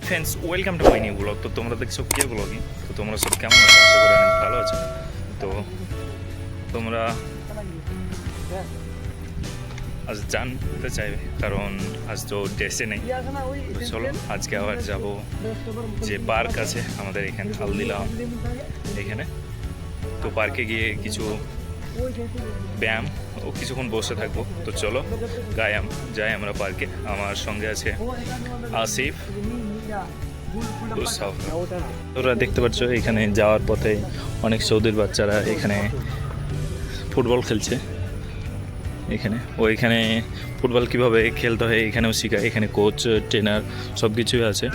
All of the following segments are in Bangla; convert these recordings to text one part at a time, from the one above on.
Friends, welcome to my new blog. তো তোমরা দেখছো কে ব্লগিং। তো তোমরা সব কেমন আছো? আশা করি অনেক ভালো আছো। তো তোমরা আজ জানতে চাইবে, কারণ আজ তো ড্রেসে নেই। তো চলো আজকে আবার যাব যে পার্ক আছে আমাদের এখানে হালদিলা এখানে। তো পার্কে গিয়ে কিছু ব্যায়াম ও কিছুক্ষণ বসে থাকবো। তো চলো যাই আমরা পার্কে। আমার সঙ্গে আছে আসিফ। তোরা দেখতে পাচ্ছ এখানে যাওয়ার পথে অনেক সৌদির বাচ্চারা এখানে ফুটবল খেলছে। এখানে ফুটবল কিভাবে খেলতে হয় এখানেও শেখায়। এখানে কোচ, ট্রেনার সব কিছুই আছে।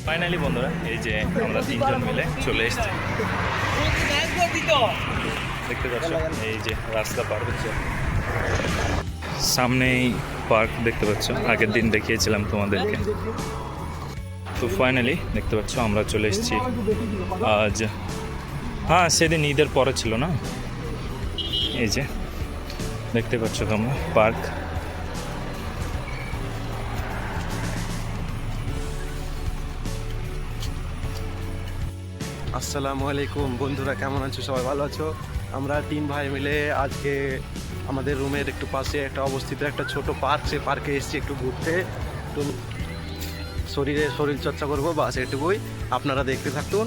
ফাইনালি বন্ধুরা, এই যে আমরা তিনজন মিলে চলে এসেছি। দেখতে পাচ্ছ এই যে রাস্তা পার হচ্ছে, সামনেই পার্ক দেখতে পাচ্ছ। আগের দিন দেখিয়েছিলাম তোমাদেরকে। তো ফাইনালি দেখতে পাচ্ছ আমরা চলে এসেছি আজ। হ্যাঁ, সেদিন ঈদের পরে ছিল না। এই যে দেখতে পাচ্ছ তোমরা পার্ক। আসসালামু আলাইকুম বন্ধুরা, কেমন আছো? সবাই ভালো আছো? আমরা তিন ভাই মিলে আজকে আমাদের রুমের একটু পাশে একটা অবস্থিত একটা ছোট পার্ক, সে পার্কে এসেছি একটু ঘুরতে, একটু শরীর চর্চা করবো, বাস এটুকুই। আপনারা দেখতে থাকুন।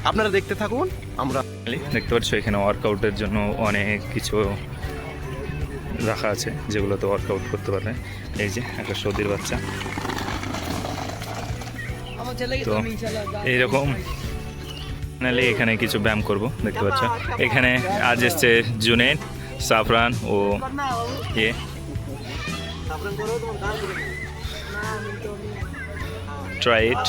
আমরা দেখতে পাচ্ছ এখানে ওয়ার্কআউটের জন্য অনেক কিছু রাখা আছে, যেগুলোতে ওয়ার্কআউট করতে পারে। এই যে একটা সৌদির বাচ্চা। তো এইরকম ফাইনালি এখানে কিছু ব্যায়াম করব। দেখতে পাচ্ছ এখানে আজ এসছে জুনেদ, সাফরান ও ট্রাই ইট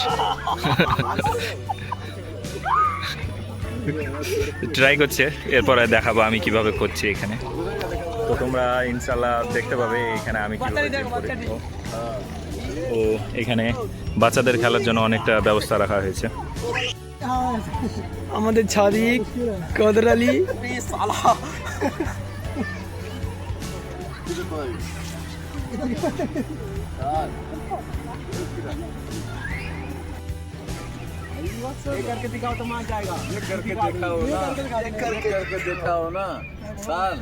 ট্রাই করছে। এরপরে দেখাবো আমি কিভাবে করছি এখানে। তো তোমরা ইনশাল্লাহ দেখতে পাবে এখানে আমি কিভাবে জিম করি। ও এখানে বাচ্চাদের খেলার জন্য অনেকটা ব্যবস্থা রাখা হয়েছে। আমাদের ছাদিক কদর আলী करके दिखाओ तो मार जाएगा। करके दिखाओ ना साल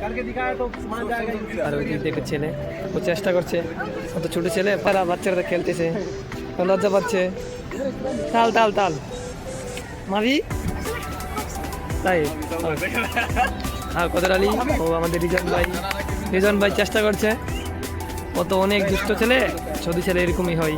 करके दिखाया तो मार जाएगा। আর ওই দেখো ছেলে, ও চেষ্টা করছে, কত ছোট ছেলে, পারা বাচ্চারা খেলতেছে, লজ্জা পাচ্ছে। তাল তাল তাল মারি তাই। আর কদর আলী ও আমাদের রিজন ভাই চেষ্টা করছে। ও তো অনেক দুষ্ট ছেলে, সৌদি ছেলে এরকমই হয়।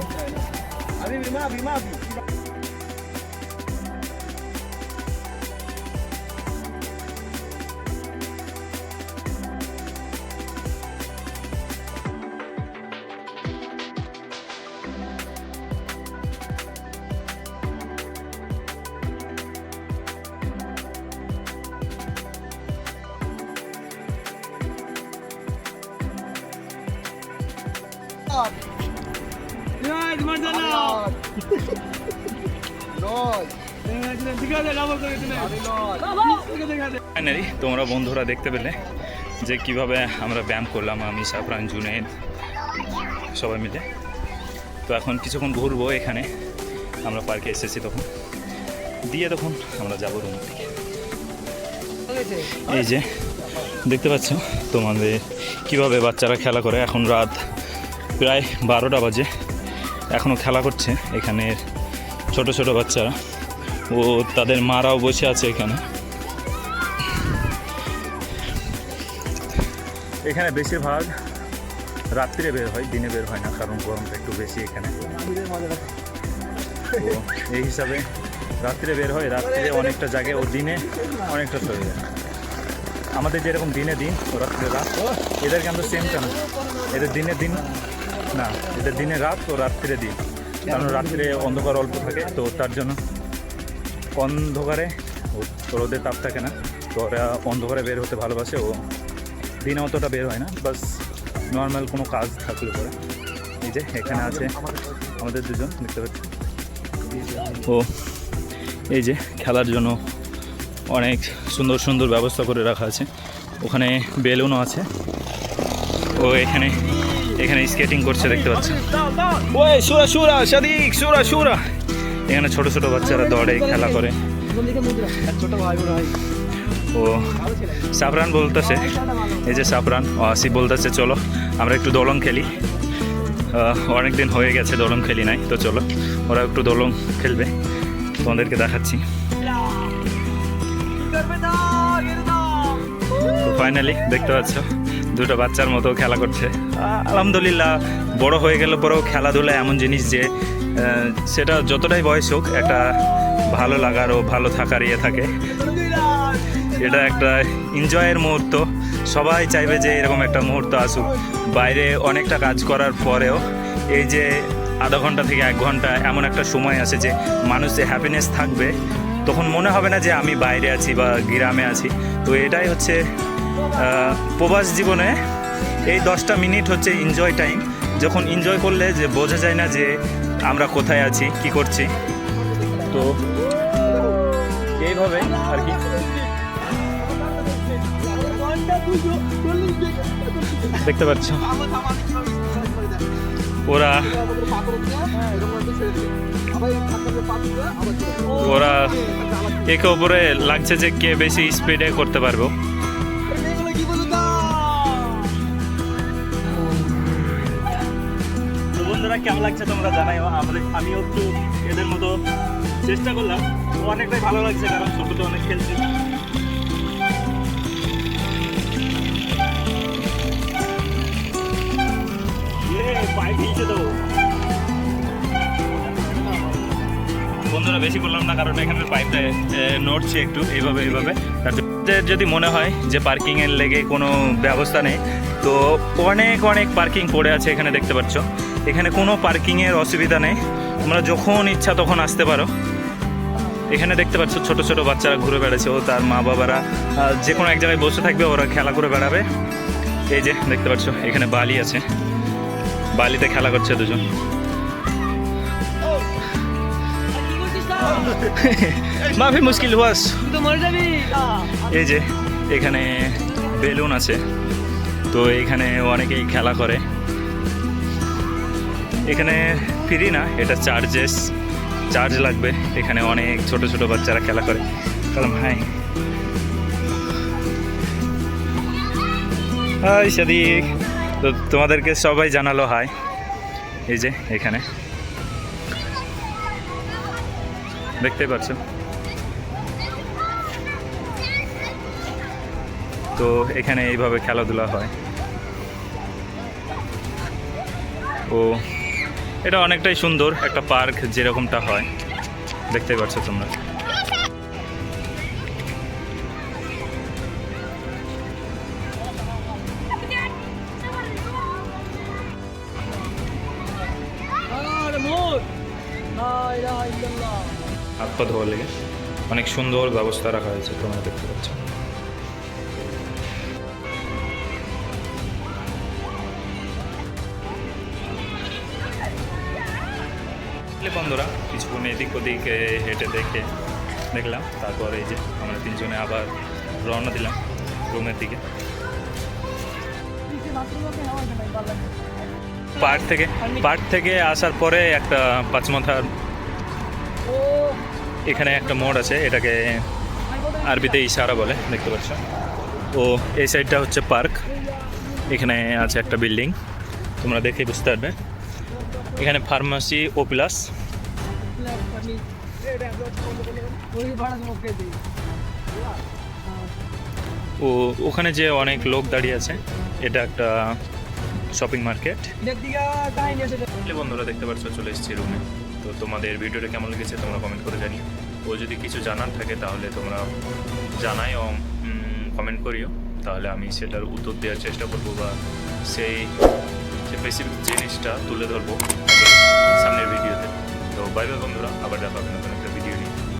ফাইনালি তোমরা বন্ধুরা দেখতে পেলে যে কিভাবে আমরা ব্যায়াম করলাম, আমি, সাফরান, জুনেদ সবাই মিলে। তো এখন কিছুক্ষণ ঘুরবো। এখানে আমরা পার্কে এসেছি তখন আমরা যাবো রুম থেকে। এই যে দেখতে পাচ্ছ তোমাদের কিভাবে বাচ্চারা খেলা করে। এখন রাত প্রায় 12টা বাজে, এখনও খেলা করছে এখানে ছোট ছোট বাচ্চারা, ও তাদের মারাও বসে আছে এখানে। এখানে বেশিরভাগ রাত্রিরে বের হয়, দিনে বের হয় না, কারণ গরমটা একটু বেশি এখানে। তো এই হিসাবে রাত্রিরে বের হয়, রাত্রিরে অনেকটা জায়গায়, ও দিনে অনেকটা চলে যায়। আমাদের যেরকম দিনে দিন ও রাত্রে রাত, এদের কিন্তু সেম কেন, এদের দিনে দিন না, এদের দিনে রাত ও রাত্রিরে দিন। কারণ রাত্রে অন্ধকার অল্প থাকে, তো তার জন্য অন্ধকারে রোদের তাপ থাকে না, তো ওরা অন্ধকারে বের হতে ভালোবাসে। ও দিনে অতটা বের হয় না, বাস নর্মাল কোনো কাজ থাকলে পরে। এই যে এখানে আছে আমাদের দুজন, দেখতে পাচ্ছি। ও এই যে খেলার জন্য অনেক সুন্দর সুন্দর ব্যবস্থা করে রাখা আছে। ওখানে বেলুনও আছে। ও ও এখানে এখানে স্কেটিং করছে দেখতে পাচ্ছ। ওই সুরা সুরা সাদিক সুরা সুরা। এখানে ছোট ছোট বাচ্চারা দৌড়ে খেলা করে। ছোট ভাই বোন ভাই ও সাফরান বলতেছে, এই যে সাফরান ও আসিফ বলতেছে চলো আমরা একটু দোলন খেলি। অনেক দিন হয়ে গেছে দোলন খেলি নাই, তো চলো ওরা একটু দোলন খেলবে, তোমাদেরকে দেখাচ্ছি। তো ফাইনালি দেখতে পাচ্ছ দুটো বাচ্চার মতো খেলা করছে। আলহামদুলিল্লাহ বড় হয়ে গেল পরেও খেলাধুলা এমন জিনিস যে সেটা যতটাই বয়স হোক একটা ভালো লাগার ও ভালো থাকার ইয়ে থাকে। এটা একটা এনজয়ের মুহূর্ত, সবাই চাইবে যে এরকম একটা মুহূর্ত আসুক। বাইরে অনেকটা কাজ করার পরেও এই যে আধা ঘন্টা থেকে 1 ঘন্টা এমন একটা সময় আছে যে মানুষের হ্যাপিনেস থাকবে, তখন মনে হবে না যে আমি বাইরে আছি বা গ্রামে আছি। তো এটাই হচ্ছে প্রবাস জীবনে এই 10টা মিনিট হচ্ছে এনজয় টাইম। যখন এনজয় করলে যে বোঝা যায় না যে আমরা কোথায় আছি কি করছি। তো এইভাবে আর কি দেখতে পাচ্ছ ওরা ওরা একে অপরে লাগছে যে কে বেশি স্পিডে করতে পারবো। তো বন্ধুরা কেমন লাগছে তোমরা জানাইও। আমিও একটু এদের মতো চেষ্টা করলাম, অনেকটাই ভালো লাগছে কারণ ছোট তো অনেক খেলছি। বন্ধুরা বেশি করলাম না কারণ এখানে পাইপটা নড়ছে একটু এইভাবে এইভাবে। যদি মনে হয় যে পার্কিংয়ের লেগে কোনো ব্যবস্থা নেই, তো অনেক অনেক পার্কিং পড়ে আছে এখানে দেখতে পাচ্ছ। এখানে কোনো পার্কিংয়ের অসুবিধা নেই, তোমরা যখন ইচ্ছা তখন আসতে পারো। এখানে দেখতে পাচ্ছ ছোট ছোট বাচ্চারা ঘুরে বেড়াচ্ছে, ও তার মা বাবারা যে কোনো এক জায়গায় বসে থাকবে, ওরা খেলা করে বেড়াবে। এই যে দেখতে পাচ্ছ এখানে বালি আছে, বালিতে খেলা করছে দুজন। মাফি মুশকিল হুয়াস। এই যে এখানে বেলুন আছে, তো এখানে অনেকেই খেলা করে। এখানে ফ্রি না, এটা চার্জ লাগবে। এখানে অনেক ছোট ছোট বাচ্চারা খেলা করে। কালাম হাই হাই সাদিক। তো তোমাদেরকে সবাই জানালো হাই। এই যে এখানে দেখতে পাচ্ছ, তো এখানে এইভাবে খেলাধুলা হয়। ও এটা অনেকটাই সুন্দর একটা পার্ক যেরকমটা হয়, দেখতে পাচ্ছ তোমরা। হাত পা ধোয়ার লেগে অনেক সুন্দর ব্যবস্থা রাখা হয়েছে, তোমরা দেখতে পাচ্ছ। বন্ধুরা কিছুক্ষণ এদিক ওদিক হেঁটে দেখলাম, তারপর এই যে আমরা তিনজনে আবার রওনা দিলাম রুমের দিকে। পার্ক থেকে আসার পরে একটা পাঁচমাথার এখানে একটা মোড় আছে, এটাকে আরবিতে ইশারা বলে, দেখতে পাচ্ছ। ও এই সাইডটা হচ্ছে পার্ক। এখানে আছে একটা বিল্ডিং, তোমরা দেখে বুঝতে পারবে। এখানে ফার্মাসি ও প্লাস। ও ওখানে যে অনেক লোক দাঁড়িয়ে আছে, এটা একটা শপিং মার্কেট। বন্ধুরা দেখতে পাচ্ছ চলে এসেছি রুমে। তো তোমাদের ভিডিওটা কেমন লেগেছে তোমরা কমেন্ট করে জানিও। ও যদি কিছু জানার থাকে তাহলে তোমরা জানাই ও কমেন্ট করিও, তাহলে আমি সেটার উত্তর দেওয়ার চেষ্টা করবো বা সেই স্পেসিফিক জিনিসটা তুলে ধরবো সামনের ভিডিওতে। তো বাই বাই বন্ধুরা, আবার দেখা হবে।